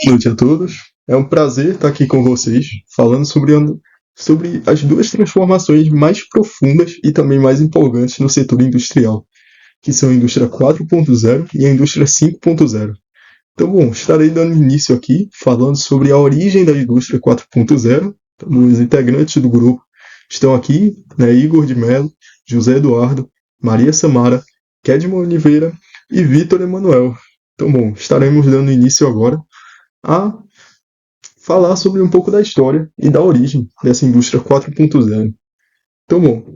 Boa noite a todos. É um prazer estar aqui com vocês, falando sobre as duas transformações mais profundas e também mais empolgantes no setor industrial, que são a indústria 4.0 e a indústria 5.0. Então, bom, estarei dando início aqui falando sobre a origem da indústria 4.0. Os integrantes do grupo estão aqui, né, Igor de Mello, José Eduardo, Maria Samara, Kedmon Oliveira e Vitor Emanuel. Então, bom, estaremos dando início agora a falar sobre um pouco da história e da origem dessa indústria 4.0. Então, bom,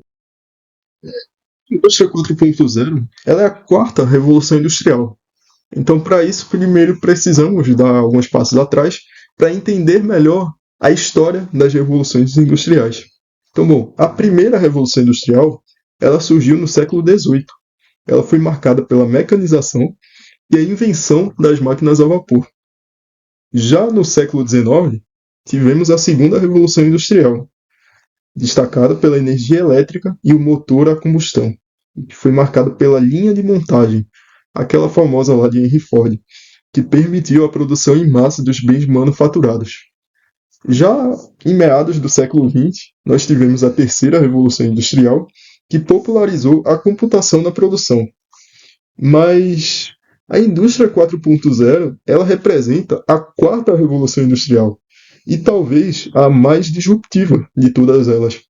a indústria 4.0 ela é a quarta revolução industrial. Então, para isso, primeiro precisamos dar alguns passos atrás para entender melhor a história das revoluções industriais. Então, bom, a primeira revolução industrial ela surgiu no século XVIII. Ela foi marcada pela mecanização e a invenção das máquinas a vapor. Já no século XIX, tivemos a segunda revolução industrial, destacada pela energia elétrica e o motor a combustão, que foi marcada pela linha de montagem, aquela famosa lá de Henry Ford, que permitiu a produção em massa dos bens manufaturados. Já em meados do século XX, nós tivemos a terceira revolução industrial, que popularizou a computação na produção. Mas a indústria 4.0, ela representa a quarta revolução industrial e talvez a mais disruptiva de todas elas,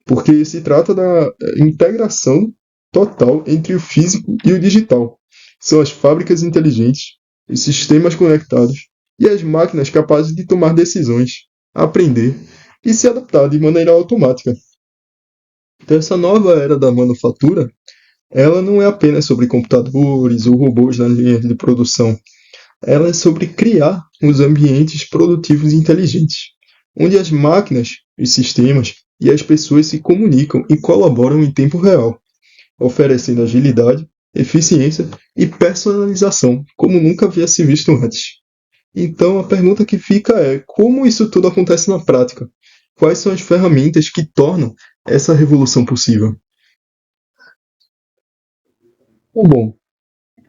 porque se trata da integração total entre o físico e o digital. São as fábricas inteligentes, os sistemas conectados e as máquinas capazes de tomar decisões, aprender e se adaptar de maneira automática. Então, essa nova era da manufatura ela não é apenas sobre computadores ou robôs nas linhas de produção. Ela é sobre criar os ambientes produtivos inteligentes, onde as máquinas, os sistemas e as pessoas se comunicam e colaboram em tempo real, oferecendo agilidade, eficiência e personalização, como nunca havia se visto antes. Então a pergunta que fica é: como isso tudo acontece na prática? Quais são as ferramentas que tornam essa revolução possível? Bom,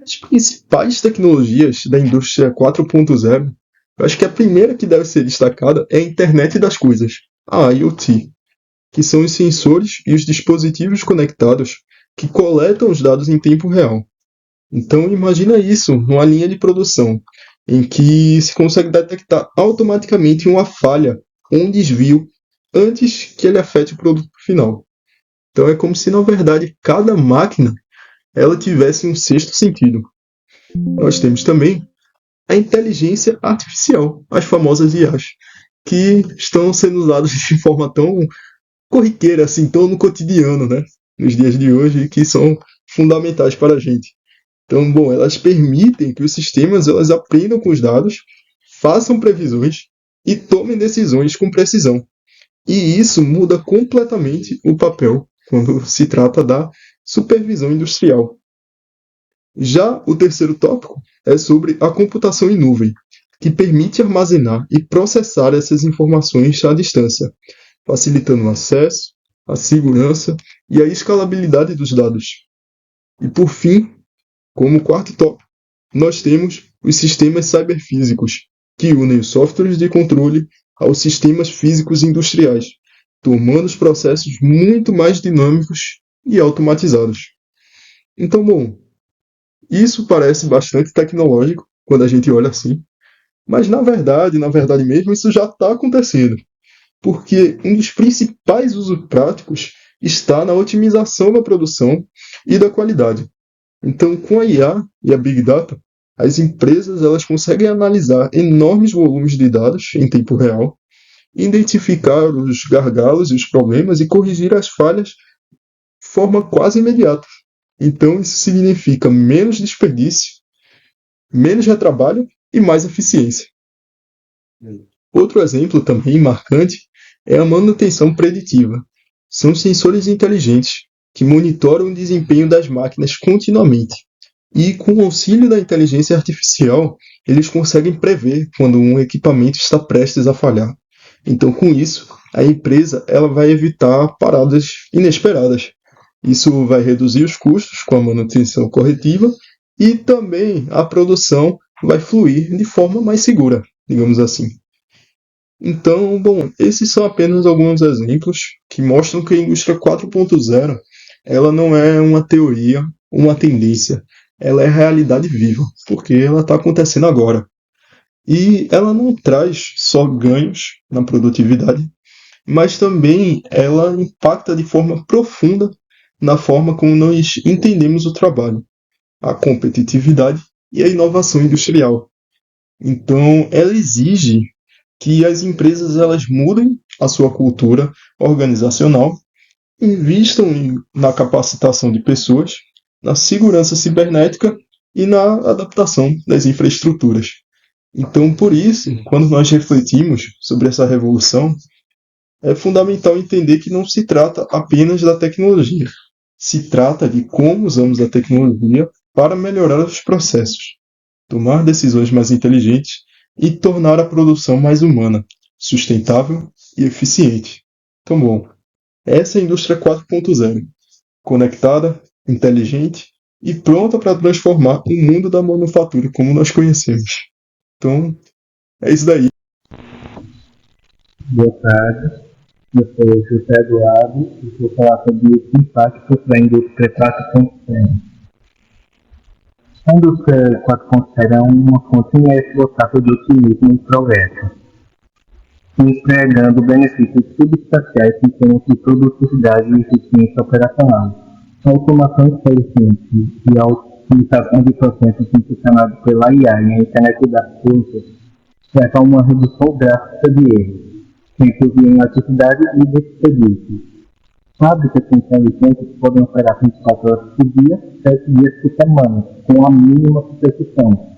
as principais tecnologias da indústria 4.0, eu acho que a primeira que deve ser destacada é a Internet das Coisas, a IoT, que são os sensores e os dispositivos conectados que coletam os dados em tempo real. Então imagina isso numa linha de produção, em que se consegue detectar automaticamente uma falha ou um desvio antes que ele afete o produto final. Então é como se na verdade cada máquina ela tivesse um sexto sentido. Nós temos também a inteligência artificial, as famosas IAs, que estão sendo usadas de forma tão corriqueira, assim, tão no cotidiano, né? Nos dias de hoje, que são fundamentais para a gente. Então, bom, elas permitem que os sistemas elas aprendam com os dados, façam previsões e tomem decisões com precisão. E isso muda completamente o papel quando se trata da supervisão industrial. Já o terceiro tópico é sobre a computação em nuvem, que permite armazenar e processar essas informações à distância, facilitando o acesso, a segurança e a escalabilidade dos dados. E por fim, como quarto tópico, nós temos os sistemas cyberfísicos, que unem os softwares de controle aos sistemas físicos industriais, tornando os processos muito mais dinâmicos e automatizados. Então, bom, isso parece bastante tecnológico quando a gente olha assim, mas na verdade mesmo, isso já está acontecendo, porque um dos principais usos práticos está na otimização da produção e da qualidade. Então, com a IA e a Big Data, as empresas elas conseguem analisar enormes volumes de dados em tempo real, identificar os gargalos e os problemas e corrigir as falhas de forma quase imediata. Então, isso significa menos desperdício, menos retrabalho e mais eficiência. Outro exemplo também marcante é a manutenção preditiva. São sensores inteligentes que monitoram o desempenho das máquinas continuamente. E com o auxílio da inteligência artificial, eles conseguem prever quando um equipamento está prestes a falhar. Então, com isso, a empresa ela vai evitar paradas inesperadas. Isso vai reduzir os custos com a manutenção corretiva e também a produção vai fluir de forma mais segura. digamos assim. Então, bom, esses são apenas alguns exemplos que mostram que a indústria 4.0 ela não é uma teoria, uma tendência, ela é realidade viva, porque ela está acontecendo agora. E ela não traz só ganhos na produtividade, mas também ela impacta de forma profunda na forma como nós entendemos o trabalho, a competitividade e a inovação industrial. Então, ela exige que as empresas elas mudem a sua cultura organizacional, invistam na capacitação de pessoas, na segurança cibernética e na adaptação das infraestruturas. Então, por isso, quando nós refletimos sobre essa revolução, é fundamental entender que não se trata apenas da tecnologia, se trata de como usamos a tecnologia para melhorar os processos, tomar decisões mais inteligentes e tornar a produção mais humana, sustentável e eficiente. Então, bom, essa é a indústria 4.0, conectada, inteligente e pronta para transformar o mundo da manufatura como nós conhecemos. Então, é isso daí. Boa tarde, eu sou o José Eduardo e vou falar sobre os impactos da indústria 4.0. A indústria 4.0 é uma fonte inesgotável de otimismo e progresso, entregando benefícios substanciais em termos de produtividade e eficiência operacional. A automação inteligente e a otimização de processos impulsionados pela IA e a internet das coisas leva a uma redução drástica de erros, sempre em atividade e desperdício. Fábricas inteligentes podem operar 24 horas por dia, 7 dias por semana, com a mínima superstição.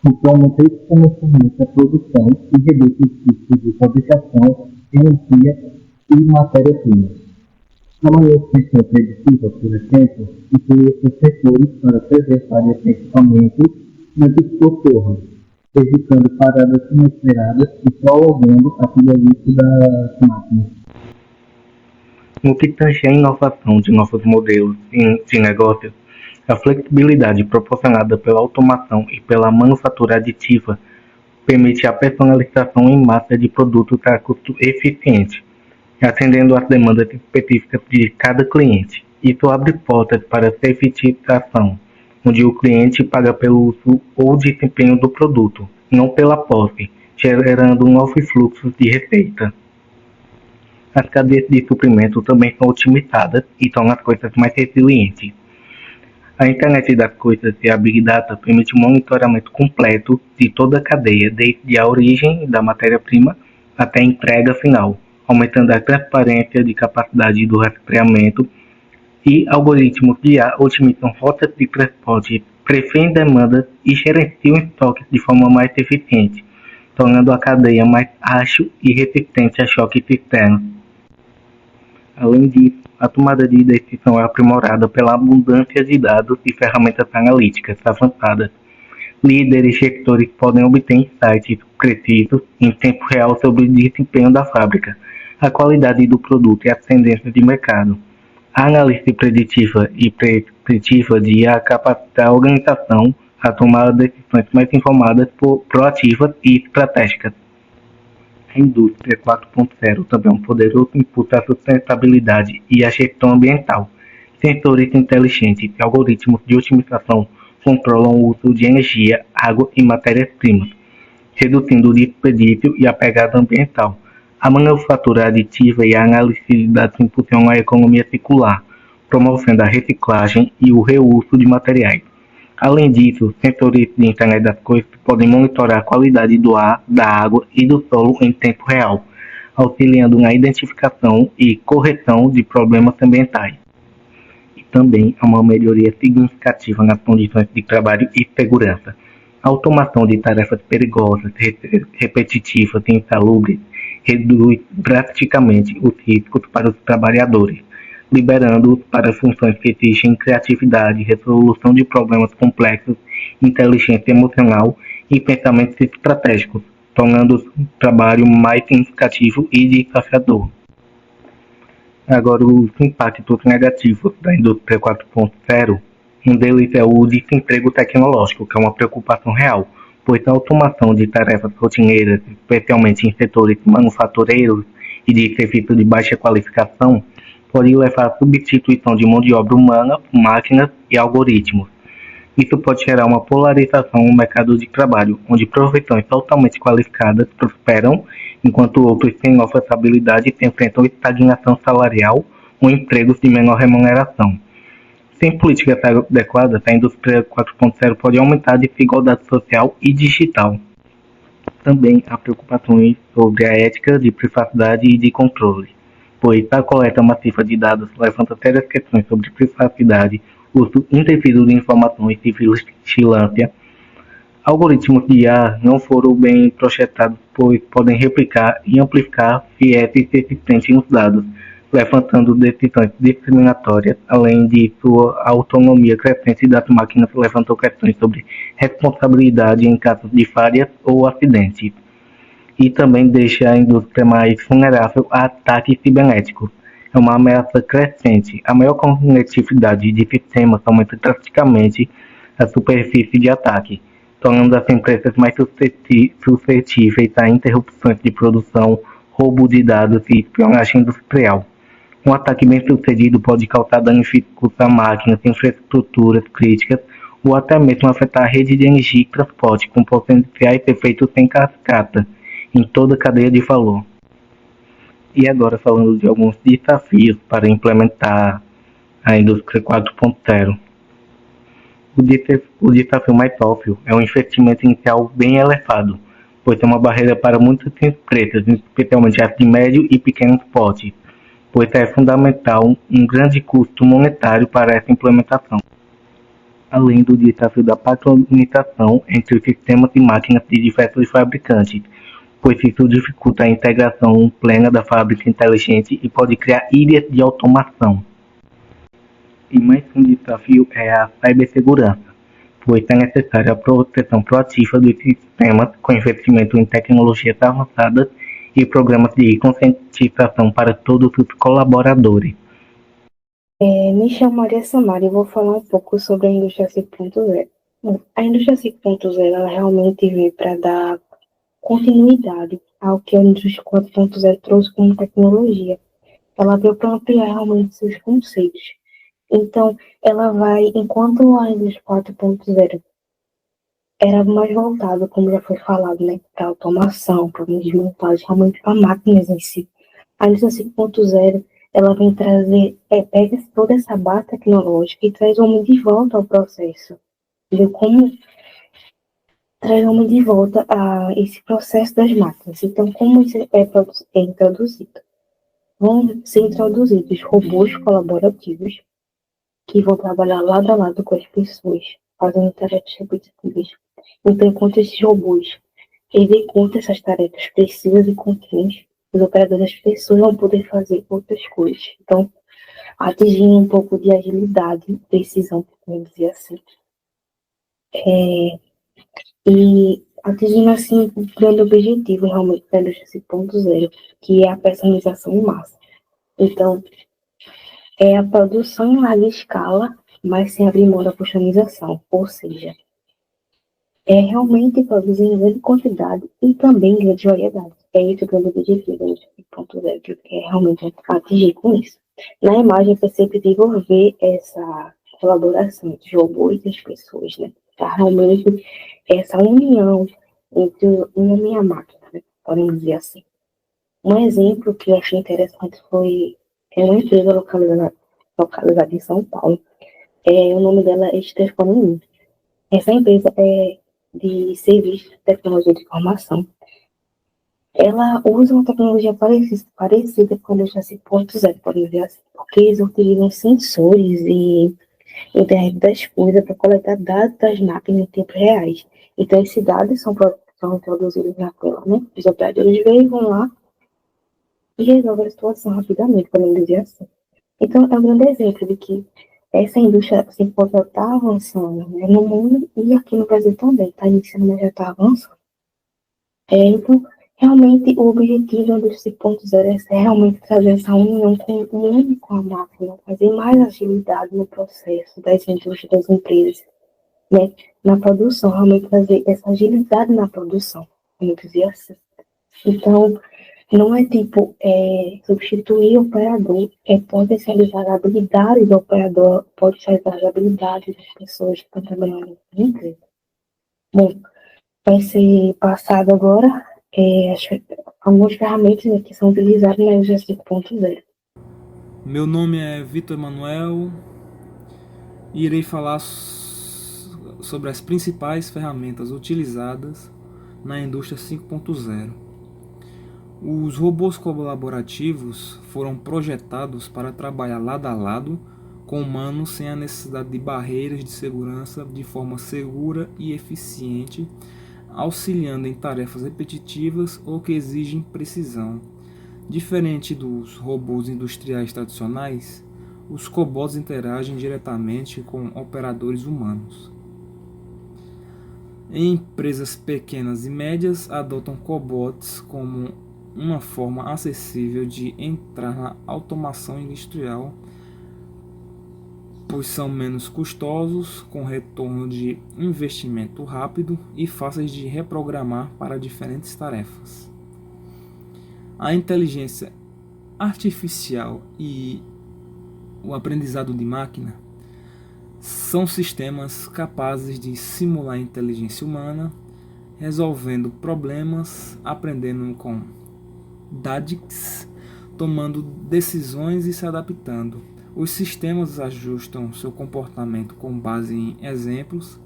Então, aumenta exponencialmente a produção e reduz os custos de fabricação, energia e matéria-prima. A manutenção preditiva, por exemplo, inclui esses setores para preservar efetivamente antes que ocorram, evitando paradas inesperadas e prolongando a vida útil das máquinas. No que tange à inovação de novos modelos de negócio, a flexibilidade proporcionada pela automação e pela manufatura aditiva permite a personalização em massa de produtos a custo eficiente, atendendo às demandas específicas de cada cliente. Isso abre portas para a certificação, onde o cliente paga pelo uso ou desempenho do produto, não pela posse, gerando novos fluxos de receita. As cadeias de suprimento também são otimizadas e tornam as coisas mais resilientes. A Internet das Coisas e a Big Data permite um monitoramento completo de toda a cadeia, desde a origem da matéria-prima até a entrega final, aumentando a transparência de capacidade do rastreamento e algoritmos de IA otimizam rotas de transporte, prevêem demandas e gerenciam estoques de forma mais eficiente, tornando a cadeia mais ágil e resistente a choques externos. Além disso, a tomada de decisão é aprimorada pela abundância de dados e ferramentas analíticas avançadas. Líderes e gestores podem obter insights precisos em tempo real sobre o desempenho da fábrica, a qualidade do produto e as tendências de mercado. A análise preditiva e prescritiva de IA capacita a organização a tomar decisões mais informadas, proativas e estratégicas. A indústria 4.0 também é um poderoso impulso à sustentabilidade e à gestão ambiental. Sensores inteligentes e algoritmos de otimização controlam o uso de energia, água e matérias-primas, reduzindo o desperdício e a pegada ambiental. A manufatura aditiva e a análise de dados impulsionam a economia circular, promovendo a reciclagem e o reuso de materiais. Além disso, sensores de Internet das Coisas podem monitorar a qualidade do ar, da água e do solo em tempo real, auxiliando na identificação e correção de problemas ambientais. E também há uma melhoria significativa nas condições de trabalho e segurança. A automação de tarefas perigosas, repetitivas e insalubres reduz drasticamente os riscos para os trabalhadores, liberando-os para funções que exigem criatividade, resolução de problemas complexos, inteligência emocional e pensamentos estratégicos, tornando o trabalho mais significativo e desafiador. Agora, os impactos negativos da indústria 4.0, um deles é o desemprego tecnológico, que é uma preocupação real, pois a automação de tarefas rotineiras, especialmente em setores manufatureiros e de serviços de baixa qualificação, pode levar à substituição de mão de obra humana por máquinas e algoritmos. Isso pode gerar uma polarização no mercado de trabalho, onde profissões altamente qualificadas prosperam, enquanto outros sem alta habilidade enfrentam estagnação salarial ou empregos de menor remuneração. Sem políticas adequadas, a indústria 4.0 pode aumentar a desigualdade social e digital. Também há preocupações sobre a ética de privacidade e de controle, pois a coleta massiva de dados levanta sérias questões sobre privacidade, uso indevido de informações e vigilância. Algoritmos de IA não foram bem projetados, pois podem replicar e amplificar viés existentes nos dados, levantando decisões discriminatórias. Além de sua autonomia crescente das máquinas, levantou questões sobre responsabilidade em casos de falhas ou acidentes. E também deixa a indústria mais vulnerável a ataques cibernéticos. É uma ameaça crescente. A maior conectividade de sistemas aumenta drasticamente a superfície de ataque, tornando as empresas mais suscetíveis a interrupções de produção, roubo de dados e espionagem industrial. Um ataque bem sucedido pode causar danificos a máquinas, infraestruturas críticas ou até mesmo afetar a rede de energia e transporte, com potenciais efeitos em cascata em toda a cadeia de valor. E agora falando de alguns desafios para implementar a indústria 4.0. O desafio mais óbvio é um investimento inicial bem elevado, pois é uma barreira para muitas empresas, especialmente as de médio e pequenos portes, pois é fundamental um grande custo monetário para essa implementação. Além do desafio da padronização entre os sistemas e máquinas de diversos fabricantes, pois isso dificulta a integração plena da fábrica inteligente e pode criar ilhas de automação. E mais um desafio é a cibersegurança, pois é necessária a proteção proativa dos sistemas com investimento em tecnologias avançadas e programas de conscientização para todos os colaboradores. Me chamo Maria Samara e vou falar um pouco sobre a indústria 5.0. A indústria 5.0 ela realmente veio para dar continuidade ao que a indústria 4.0 trouxe como tecnologia. Ela veio para ampliar realmente seus conceitos. Então, ela vai, enquanto a indústria 4.0 era mais voltada, como já foi falado, né, para automação, para desmontagem, realmente para máquinas em si. A indústria 5.0 ela vem trazer, pega toda essa base tecnológica e traz o homem de volta ao processo. Entendeu? Como traz o homem de volta a esse processo das máquinas. Então, como isso é introduzido? Vão ser introduzidos robôs colaborativos que vão trabalhar lado a lado com as pessoas, fazendo tarefas repetitivas. Então, enquanto esses robôs executam essas tarefas precisas e contínuas, os operadores das pessoas vão poder fazer outras coisas. Então, atingindo um pouco de agilidade e precisão, podemos dizer assim. E atingindo, assim, um grande objetivo, realmente, da indústria 5.0, que é a personalização em massa. Então, é a produção em larga escala, mas sem abrir mão da customização, ou seja, é realmente produzir em grande quantidade e também em grande variedade. É esse o grande objetivo da indústria 5.0, que é realmente atingir com isso. Na imagem, é perceptível ver essa colaboração entre os robôs e as pessoas, né? Tá realmente essa união entre o homem e a máquina, né? Podemos dizer assim. Um exemplo que eu achei interessante foi uma empresa localizada em São Paulo. O nome dela é Stefanin. Essa empresa é de serviços de tecnologia de informação. Ela usa uma tecnologia parecida com a indústria 5.0, podemos dizer assim, porque eles utilizam sensores e internet das coisas para coletar dados das máquinas em tempos reais. Então, esses dados são introduzidos na tela, né? Os operadores veem, vão lá e resolvem a situação rapidamente, podemos dizer assim. Então, é um grande exemplo de que essa indústria 5.0 está avançando, né, no mundo e aqui no Brasil também, está iniciando, mas já está avançando. Então, realmente, o objetivo da indústria 5.0 é realmente trazer essa união com o homem com a máquina, fazer mais agilidade no processo das indústrias, das empresas. né, na produção, realmente trazer essa agilidade na produção, vamos dizer assim. Então, não é tipo substituir o operador, é potencializar a habilidade do operador, potencializar as habilidades das pessoas que estão trabalhando na empresa. Bom, vai ser passado agora algumas ferramentas, né, que são utilizadas na indústria 5.0. Meu nome é Vitor Emanuel e irei falar sobre as principais ferramentas utilizadas na indústria 5.0. Os robôs colaborativos foram projetados para trabalhar lado a lado com humanos sem a necessidade de barreiras de segurança, de forma segura e eficiente, auxiliando em tarefas repetitivas ou que exigem precisão. Diferente dos robôs industriais tradicionais, os cobots interagem diretamente com operadores humanos. Empresas pequenas e médias adotam cobots como uma forma acessível de entrar na automação industrial, pois são menos custosos, com retorno de investimento rápido e fáceis de reprogramar para diferentes tarefas. A inteligência artificial e o aprendizado de máquina são sistemas capazes de simular a inteligência humana, resolvendo problemas, aprendendo com dados, tomando decisões e se adaptando. Os sistemas ajustam seu comportamento com base em exemplos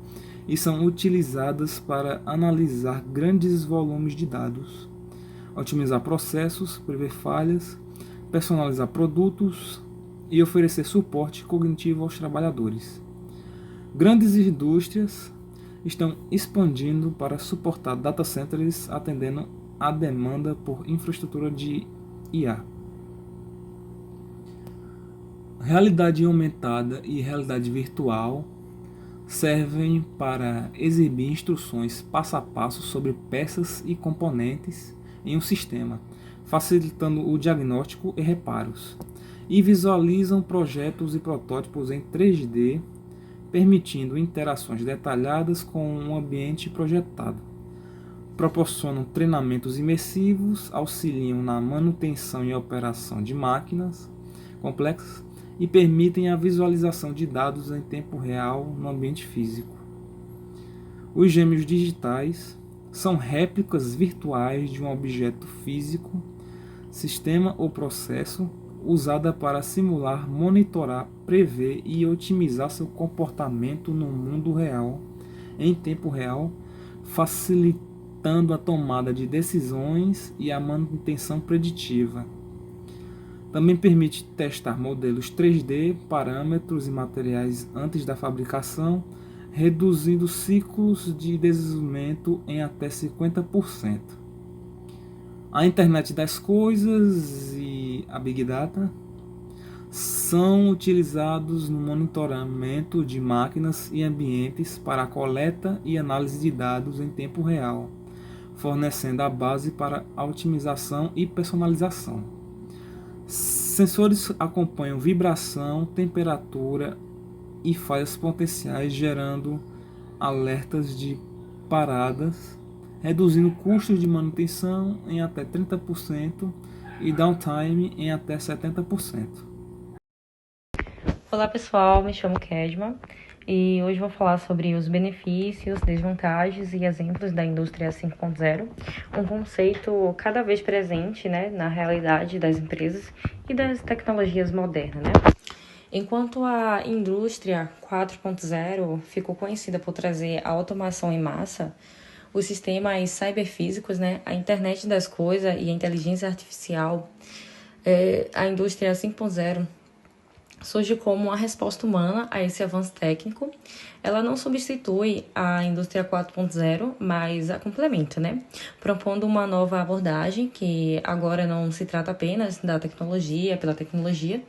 e são utilizados para analisar grandes volumes de dados, otimizar processos, prever falhas, personalizar produtos e oferecer suporte cognitivo aos trabalhadores. Grandes indústrias estão expandindo para suportar data centers atendendo à demanda por infraestrutura de IA. Realidade aumentada e realidade virtual servem para exibir instruções passo a passo sobre peças e componentes em um sistema, facilitando o diagnóstico e reparos, e visualizam projetos e protótipos em 3D, permitindo interações detalhadas com o ambiente projetado. Proporcionam treinamentos imersivos, auxiliam na manutenção e operação de máquinas complexas e permitem a visualização de dados em tempo real no ambiente físico. Os gêmeos digitais são réplicas virtuais de um objeto físico, sistema ou processo usada para simular, monitorar, prever e otimizar seu comportamento no mundo real, em tempo real, facilitando a tomada de decisões e a manutenção preditiva. Também permite testar modelos 3D, parâmetros e materiais antes da fabricação, reduzindo ciclos de desenvolvimento em até 50%. A internet das coisas e a Big Data são utilizados no monitoramento de máquinas e ambientes para a coleta e análise de dados em tempo real, fornecendo a base para a otimização e personalização. Sensores acompanham vibração, temperatura e falhas potenciais, gerando alertas de paradas, reduzindo custos de manutenção em até 30% e downtime em até 70%. Olá pessoal, me chamo Kedma e hoje vou falar sobre os benefícios, desvantagens e exemplos da indústria 5.0, um conceito cada vez presente, na realidade das empresas e das tecnologias modernas. Enquanto a indústria 4.0 ficou conhecida por trazer a automação em massa, os sistemas cyberfísicos, a internet das coisas e a inteligência artificial, a indústria 5.0 surge como uma resposta humana a esse avanço técnico. Ela não substitui a indústria 4.0, mas a complementa, propondo uma nova abordagem que agora não se trata apenas da tecnologia pela tecnologia,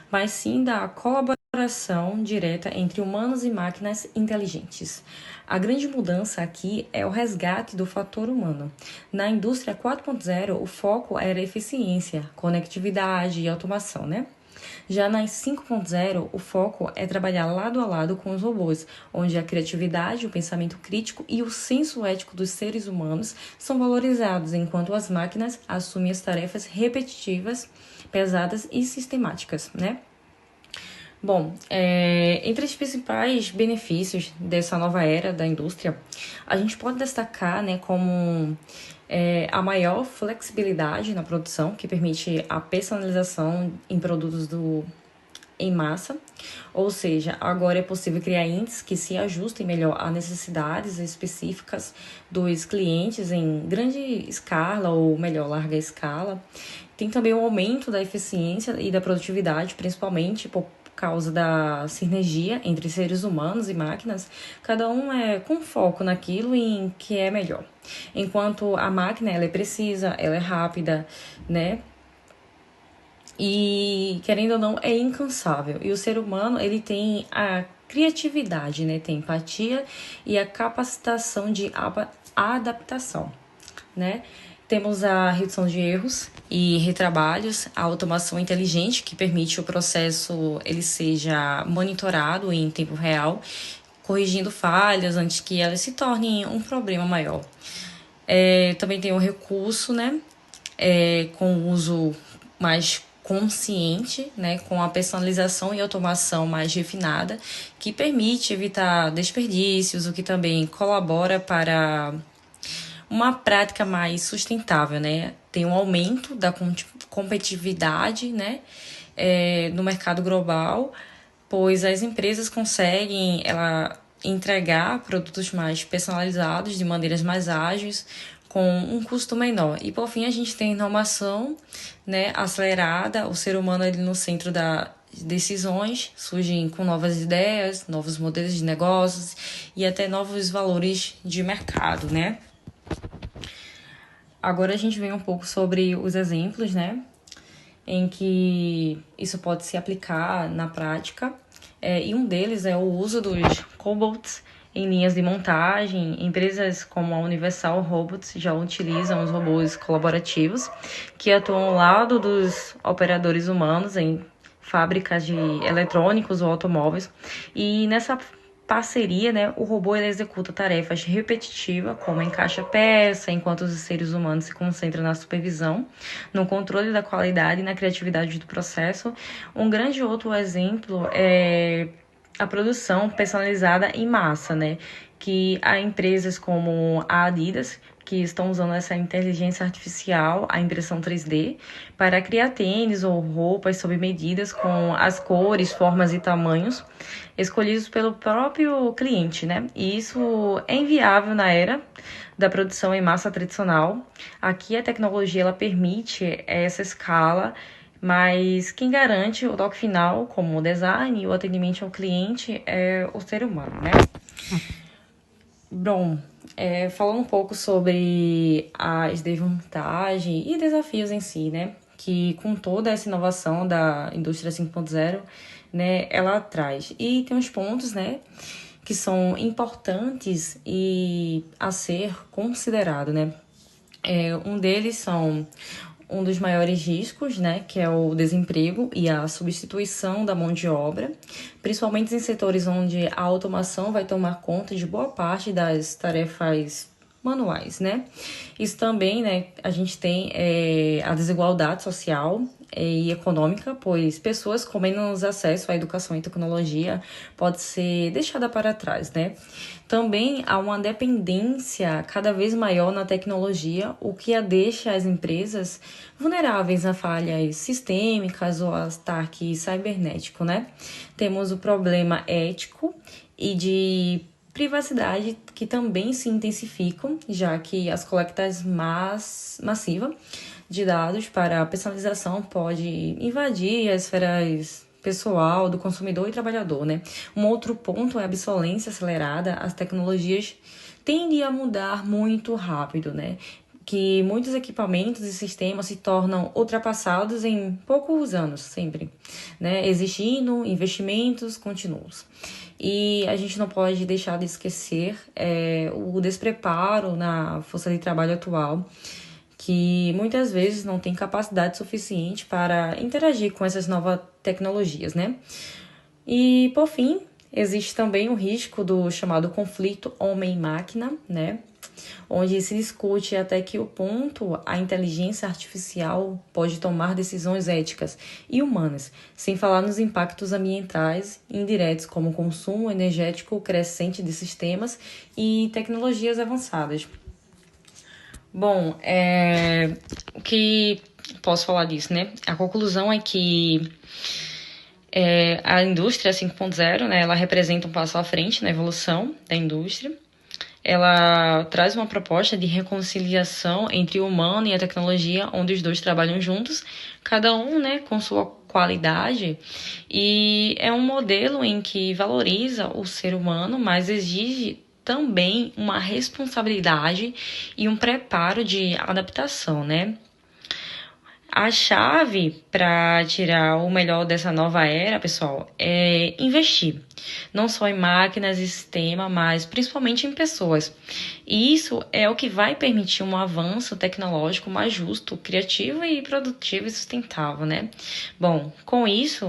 mas sim da colaboração direta entre humanos e máquinas inteligentes. A grande mudança aqui é o resgate do fator humano. Na indústria 4.0, o foco era eficiência, conectividade e automação, Já nas 5.0, o foco é trabalhar lado a lado com os robôs, onde a criatividade, o pensamento crítico e o senso ético dos seres humanos são valorizados, enquanto as máquinas assumem as tarefas repetitivas, pesadas e sistemáticas, né? Bom, entre os principais benefícios dessa nova era da indústria, a gente pode destacar, né, como a maior flexibilidade na produção, que permite a personalização em produtos em massa, ou seja, agora é possível criar índices que se ajustem melhor a necessidades específicas dos clientes em grande escala ou melhor, larga escala. Tem também o aumento da eficiência e da produtividade, principalmente por causa da sinergia entre seres humanos e máquinas, cada um com foco naquilo em que é melhor. Enquanto a máquina ela é precisa, ela é rápida, né? E, querendo ou não, é incansável. E o ser humano, ele tem a criatividade, né? Tem empatia e a capacitação de adaptação, né? Temos a redução de erros e retrabalhos, a automação inteligente, que permite o processo ele seja monitorado em tempo real, corrigindo falhas antes que elas se tornem um problema maior. Também tem o recurso, né? Com o uso mais consciente, né, com a personalização e automação mais refinada, que permite evitar desperdícios, o que também colabora para uma prática mais sustentável, né? Tem um aumento da competitividade, né, no mercado global, pois as empresas conseguem entregar produtos mais personalizados de maneiras mais ágeis, com um custo menor. E por fim a gente tem a inovação, né, acelerada, o ser humano ali no centro das decisões, surgem com novas ideias, novos modelos de negócios e até novos valores de mercado, né? Agora a gente vem um pouco sobre os exemplos, né, em que isso pode se aplicar na prática. E um deles é o uso dos cobots em linhas de montagem. Empresas como a Universal Robots já utilizam os robôs colaborativos que atuam ao lado dos operadores humanos em fábricas de eletrônicos ou automóveis. E nessa parceria, né, o robô ele executa tarefas repetitivas, como encaixa peça, enquanto os seres humanos se concentram na supervisão, no controle da qualidade e na criatividade do processo. Um grande outro exemplo é a produção personalizada em massa, né? Que há empresas como a Adidas que estão usando essa inteligência artificial, a impressão 3D, para criar tênis ou roupas sob medidas com as cores, formas e tamanhos escolhidos pelo próprio cliente, né? E isso é inviável na era da produção em massa tradicional. Aqui a tecnologia ela permite essa escala, mas quem garante o toque final, como o design e o atendimento ao cliente, é o ser humano, né? Bom, falando um pouco sobre as desvantagens e desafios em si, né? Que com toda essa inovação da indústria 5.0, né, ela traz. E tem uns pontos, né, que são importantes e a ser considerado, né? Um deles são um dos maiores riscos, né, que é o desemprego e a substituição da mão de obra, principalmente em setores onde a automação vai tomar conta de boa parte das tarefas manuais, né? Isso também, né, a gente tem a desigualdade social e econômica, pois pessoas com menos acesso à educação e tecnologia pode ser deixada para trás, né? Também há uma dependência cada vez maior na tecnologia, o que a deixa as empresas vulneráveis a falhas sistêmicas ou a ataque cibernético, né? Temos o problema ético e de privacidade que também se intensificam, já que as coletas massivas de dados para a personalização pode invadir as esferas pessoal do consumidor e trabalhador, né? Um outro ponto é a obsolescência acelerada. As tecnologias tendem a mudar muito rápido, né? Que muitos equipamentos e sistemas se tornam ultrapassados em poucos anos, sempre, né? Exigindo investimentos contínuos. E a gente não pode deixar de esquecer o despreparo na força de trabalho atual, que muitas vezes não têm capacidade suficiente para interagir com essas novas tecnologias, né? E, por fim, existe também o risco do chamado conflito homem-máquina, né? Onde se discute até que o ponto a inteligência artificial pode tomar decisões éticas e humanas, sem falar nos impactos ambientais indiretos, como o consumo energético crescente de sistemas e tecnologias avançadas. Bom, o que posso falar disso, né? A conclusão é que a indústria 5.0, né, ela representa um passo à frente na evolução da indústria. Ela traz uma proposta de reconciliação entre o humano e a tecnologia, onde os dois trabalham juntos, cada um, né, com sua qualidade, e é um modelo em que valoriza o ser humano, mas exige também uma responsabilidade e um preparo de adaptação, né? A chave para tirar o melhor dessa nova era, pessoal, é investir. Não só em máquinas e sistema, mas principalmente em pessoas. E isso é o que vai permitir um avanço tecnológico mais justo, criativo e produtivo e sustentável, né? Bom, com isso,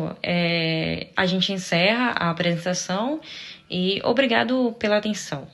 a gente encerra a apresentação e obrigado pela atenção.